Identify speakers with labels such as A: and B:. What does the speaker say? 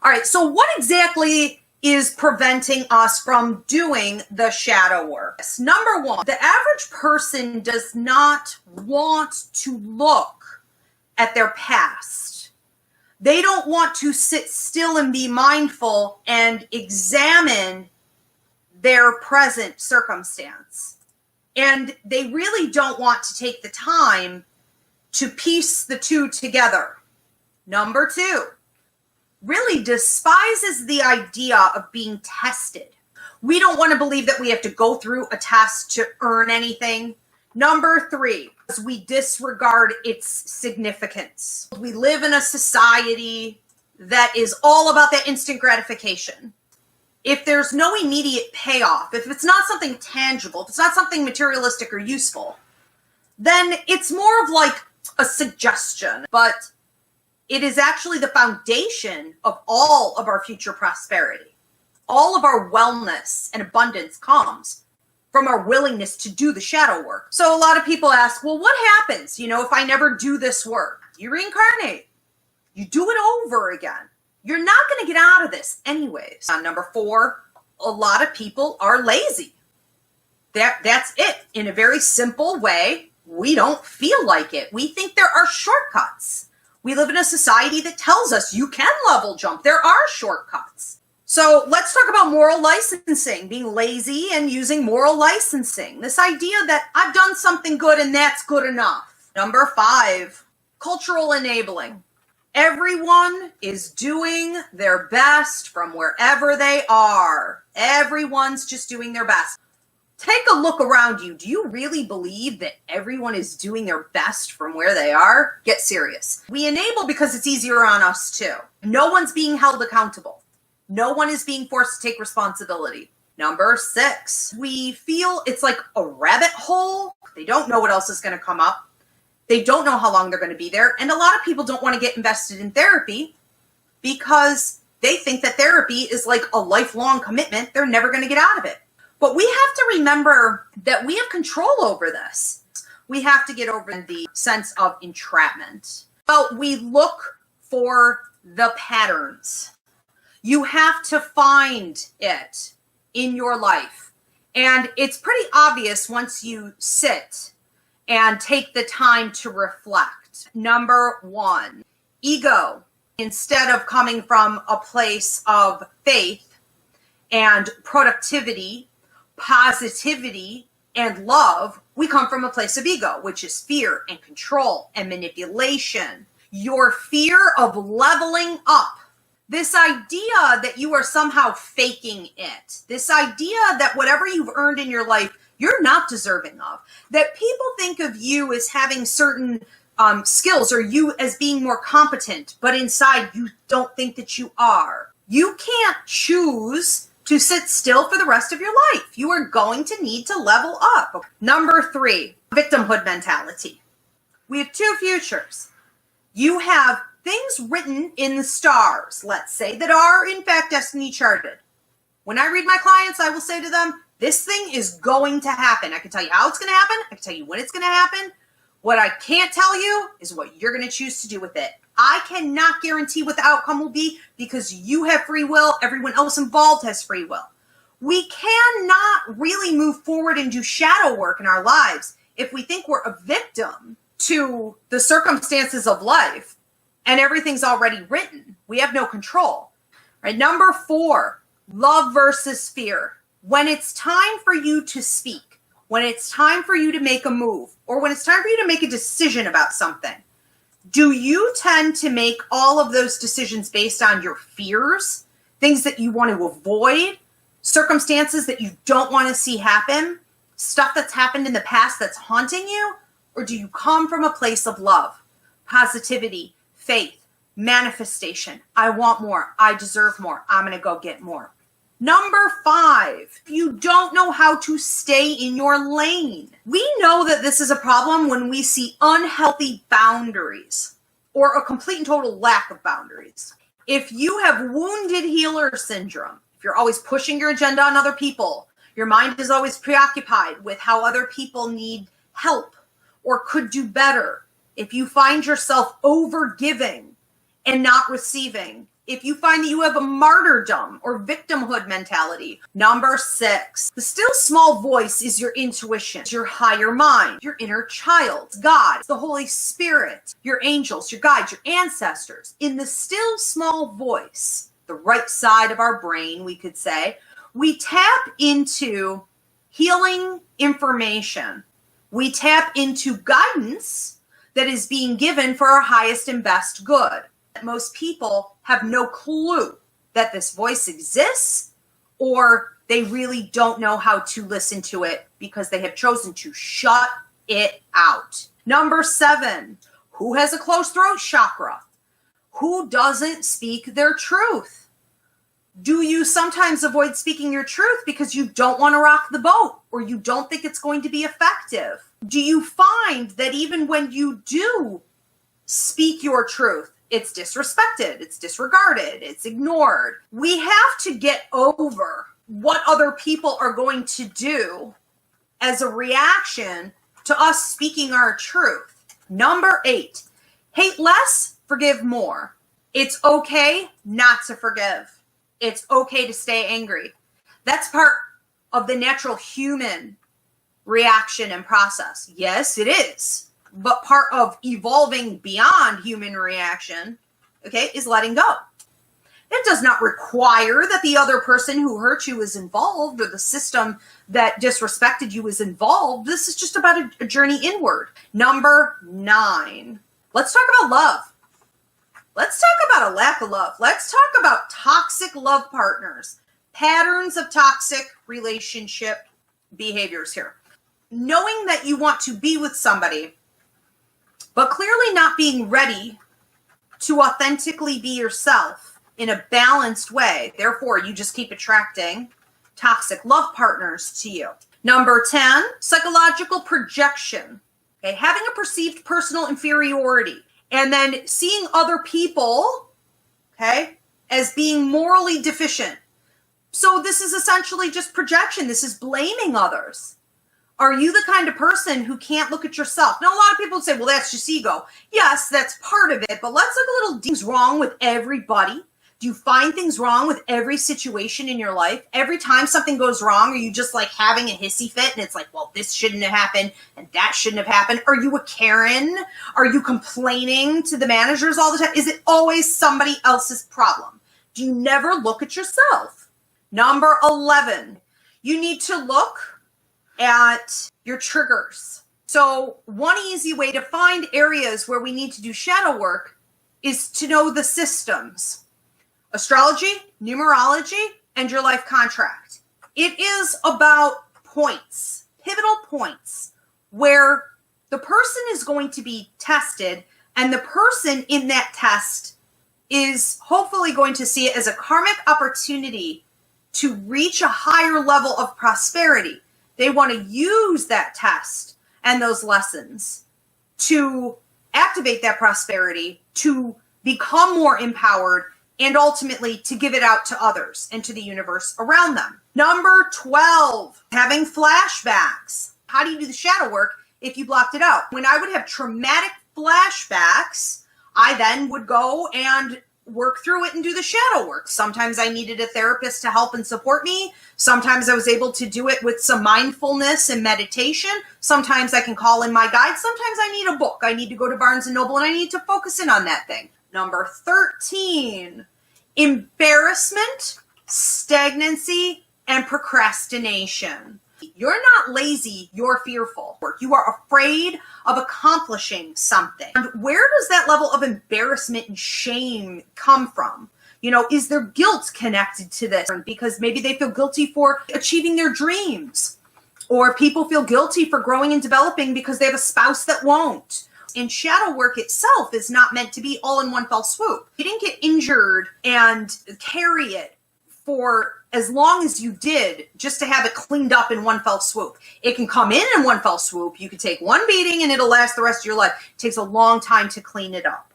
A: All right, so what exactly is preventing us from doing the shadow work? Number one, the average person does not want to look at their past. They don't want to sit still and be mindful and examine their present circumstance. And they really don't want to take the time to piece the two together. Number two, really despises the idea of being tested. We don't want to believe that we have to go through a test to earn anything. Number three, we disregard its significance. We live in a society that is all about that instant gratification. If there's no immediate payoff, if it's not something tangible, if it's not something materialistic or useful, then it's more of like a suggestion. But it is actually the foundation of all of our future prosperity. All of our wellness and abundance comes from our willingness to do the shadow work. So a lot of people ask, well, what happens, if I never do this work? You reincarnate. You do it over again. You're not going to get out of this anyways. Number four, a lot of people are lazy. That's it. In a very simple way, we don't feel like it. We think there are shortcuts. We live in a society that tells us you can level jump. There are shortcuts. So let's talk about moral licensing, being lazy and using moral licensing. This idea that I've done something good and that's good enough. Number five, cultural enabling. Everyone is doing their best from wherever they are. Everyone's just doing their best. Take a look around you. Do you really believe that everyone is doing their best from where they are? Get serious. We enable because it's easier on us too. No one's being held accountable. No one is being forced to take responsibility. Number six, we feel it's like a rabbit hole. They don't know what else is going to come up. They don't know how long they're going to be there. And a lot of people don't want to get invested in therapy because they think that therapy is like a lifelong commitment. They're never going to get out of it. But we have to remember that we have control over this. We have to get over the sense of entrapment. Well, we look for the patterns. You have to find it in your life. And it's pretty obvious once you sit and take the time to reflect. Number one, ego. Instead of coming from a place of faith and productivity, positivity, and love, we come from a place of ego, which is fear and control and manipulation. Your fear of leveling up. This idea that you are somehow faking it. This idea that whatever you've earned in your life, you're not deserving of. That people think of you as having certain skills or you as being more competent, but inside you don't think that you are. You can't choose to sit still for the rest of your life. You are going to need to level up. Number three, victimhood mentality. We have two futures. You have things written in the stars, let's say, that are in fact destiny charted. When I read my clients, I will say to them, this thing is going to happen. I can tell you how it's going to happen. I can tell you when it's going to happen. What I can't tell you is what you're going to choose to do with it. I cannot guarantee what the outcome will be because you have free will. Everyone else involved has free will. We cannot really move forward and do shadow work in our lives if we think we're a victim to the circumstances of life and everything's already written. We have no control. Right? Number four, love versus fear. When it's time for you to speak, when it's time for you to make a move, or when it's time for you to make a decision about something, do you tend to make all of those decisions based on your fears, things that you want to avoid, circumstances that you don't want to see happen, stuff that's happened in the past that's haunting you? Or do you come from a place of love, positivity, faith, manifestation? I want more. I deserve more. I'm going to go get more. Number five, you don't know how to stay in your lane. We know that this is a problem when we see unhealthy boundaries or a complete and total lack of boundaries. If you have wounded healer syndrome, if you're always pushing your agenda on other people, your mind is always preoccupied with how other people need help or could do better, if you find yourself over giving and not receiving, if you find that you have a martyrdom or victimhood mentality. Number 6, the still small voice is your intuition, your higher mind, your inner child, God, the Holy Spirit, your angels, your guides, your ancestors. In the still small voice, the right side of our brain, we could say, we tap into healing information. We tap into guidance that is being given for our highest and best good. Most people have no clue that this voice exists, or they really don't know how to listen to it because they have chosen to shut it out. Number 7, who has a closed throat chakra? Who doesn't speak their truth? Do you sometimes avoid speaking your truth because you don't want to rock the boat or you don't think it's going to be effective? Do you find that even when you do speak your truth, it's disrespected, it's disregarded, it's ignored? We have to get over what other people are going to do as a reaction to us speaking our truth. Number 8, hate less, forgive more. It's okay not to forgive. It's okay to stay angry. That's part of the natural human reaction and process. Yes, it is. But part of evolving beyond human reaction, okay, is letting go. It does not require that the other person who hurt you is involved or the system that disrespected you is involved. This is just about a journey inward. Number 9, let's talk about love. Let's talk about a lack of love. Let's talk about toxic love partners, patterns of toxic relationship behaviors here. Knowing that you want to be with somebody, but clearly not being ready to authentically be yourself in a balanced way. Therefore, you just keep attracting toxic love partners to you. Number 10, psychological projection. Okay, having a perceived personal inferiority and then seeing other people, okay, as being morally deficient. So this is essentially just projection. This is blaming others. Are you the kind of person who can't look at yourself? Now, a lot of people say, well, that's just ego. Yes, that's part of it, but let's look a little things wrong with everybody. Do you find things wrong with every situation in your life? Every time something goes wrong, are you just like having a hissy fit and it's like, well, this shouldn't have happened and that shouldn't have happened? Are you a Karen? Are you complaining to the managers all the time? Is it always somebody else's problem? Do you never look at yourself? Number 11, you need to look at your triggers. So one easy way to find areas where we need to do shadow work is to know the systems: astrology, numerology, and your life contract. It is about points, pivotal points, where the person is going to be tested, and the person in that test is hopefully going to see it as a karmic opportunity to reach a higher level of prosperity. They want to use that test and those lessons to activate that prosperity, to become more empowered, and ultimately to give it out to others and to the universe around them. Number 12, having flashbacks. How do you do the shadow work if you blocked it out? When I would have traumatic flashbacks, I then would go and work through it and do the shadow work. Sometimes I needed a therapist to help and support me. Sometimes I was able to do it with some mindfulness and meditation. Sometimes I can call in my guide. Sometimes I need a book. I need to go to Barnes and Noble and I need to focus in on that thing. Number 13, embarrassment, stagnancy, and procrastination. You're not lazy, you're fearful. You are afraid of accomplishing something. And where does that level of embarrassment and shame come from? You know, is there guilt connected to this? Because maybe they feel guilty for achieving their dreams. Or people feel guilty for growing and developing because they have a spouse that won't. And shadow work itself is not meant to be all in one fell swoop. You didn't get injured and carry it for as long as you did just to have it cleaned up in one fell swoop. It can come in one fell swoop. You could take one beating and it'll last the rest of your life. It takes a long time to clean it up.